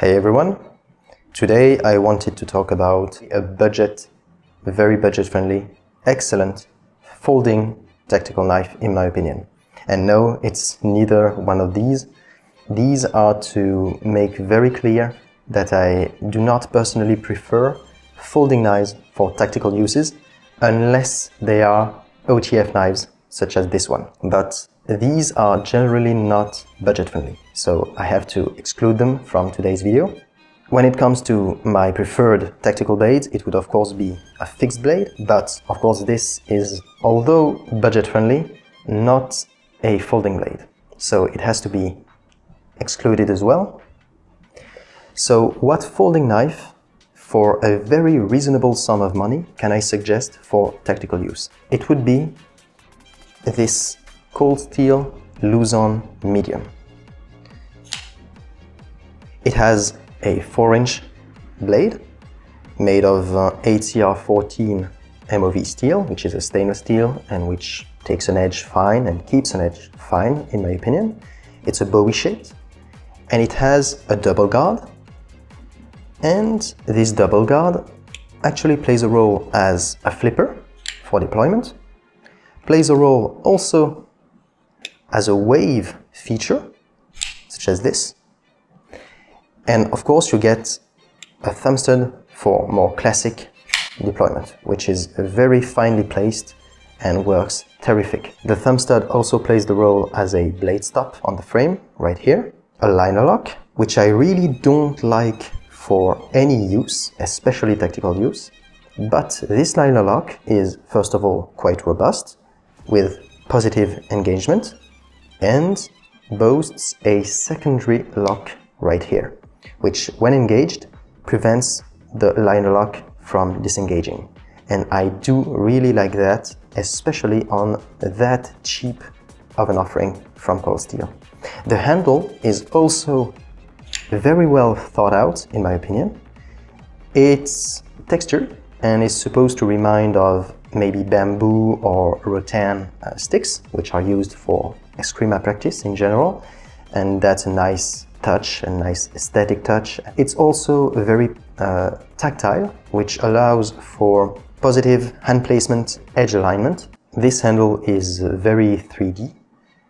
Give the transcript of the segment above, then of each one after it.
Hey everyone! Today I wanted to talk about a very budget-friendly, excellent folding tactical knife in my opinion. And no, it's neither one of these. These are to make very clear that I do not personally prefer folding knives for tactical uses unless they are OTF knives such as this one. But these are generally not budget-friendly, so I have to exclude them from today's video. When it comes to my preferred tactical blades, it would of course be a fixed blade, but of course this is, although budget-friendly, not a folding blade, so it has to be excluded as well. So what folding knife for a very reasonable sum of money can I suggest for tactical use? It would be this cold steel Luzon medium. It has a 4-inch blade made of ATR14 MOV steel, which is a stainless steel and which takes an edge fine and keeps an edge fine in my opinion. It's a Bowie shaped and it has a double guard, and this double guard actually plays a role as a flipper for deployment, plays a role also as a wave feature, such as this. And of course you get a thumb stud for more classic deployment, which is very finely placed and works terrific. The thumb stud also plays the role as a blade stop on the frame, right here. A liner lock, which I really don't like for any use, especially tactical use. But this liner lock is, first of all, quite robust, with positive engagement, and boasts a secondary lock right here, which when engaged prevents the liner lock from disengaging. And I do really like that, especially on that cheap of an offering from Cold Steel. The handle is also very well thought out in my opinion. It's textured and is supposed to remind of maybe bamboo or rattan sticks, which are used for eskrima practice in general, and that's a nice touch, a nice aesthetic touch. It's also very tactile, which allows for positive hand placement, edge alignment. This handle is very 3D,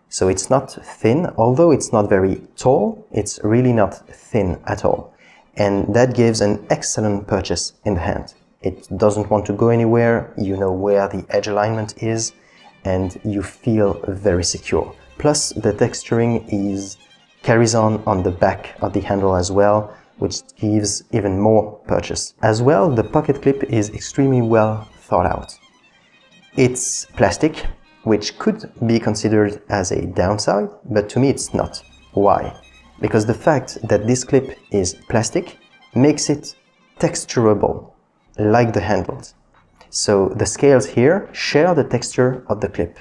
so it's not thin. Although it's not very tall, it's really not thin at all, and that gives an excellent purchase in the hand. It doesn't want to go anywhere, you know where the edge alignment is, and you feel very secure. Plus the texturing carries on the back of the handle as well, which gives even more purchase. As well, the pocket clip is extremely well thought out. It's plastic, which could be considered as a downside, but to me it's not. Why? Because the fact that this clip is plastic makes it texturable, like the handles. So the scales here share the texture of the clip.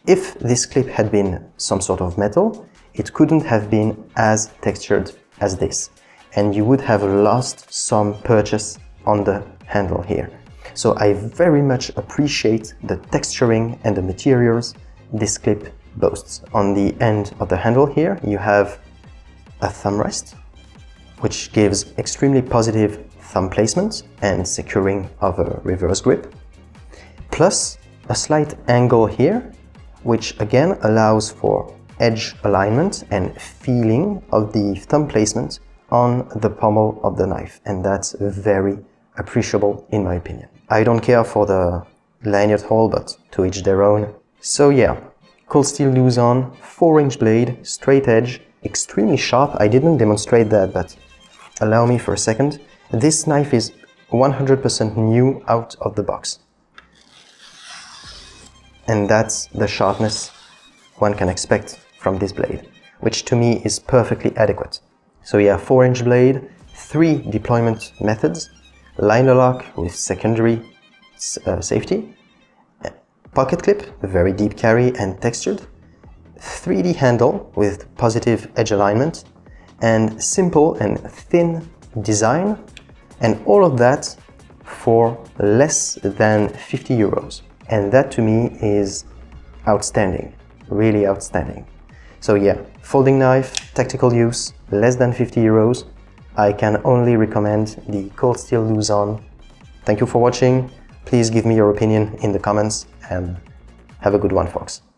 If this clip had been some sort of metal, it couldn't have been as textured as this, and you would have lost some purchase on the handle here. So I very much appreciate the texturing and the materials this clip boasts. On the end of the handle here, you have a thumb rest, which gives extremely positive thumb placement and securing of a reverse grip, plus a slight angle here, which again allows for edge alignment and feeling of the thumb placement on the pommel of the knife, and that's very appreciable in my opinion. I don't care for the lanyard hole, but to each their own. So yeah, Cold Steel Luzon, 4-inch blade, straight edge, extremely sharp. I didn't demonstrate that, but allow me for a second. This knife is 100% new out of the box. And that's the sharpness one can expect from this blade, which to me is perfectly adequate. So yeah, 4-inch blade, 3 deployment methods, liner lock with secondary safety, pocket clip, very deep carry and textured, 3D handle with positive edge alignment, and simple and thin design, and all of that for less than 50 euros. And that to me is outstanding, really outstanding. So yeah, folding knife, tactical use, less than 50 euros, I can only recommend the Cold Steel Luzon. Thank you for watching. Please give me your opinion in the comments and have a good one, folks.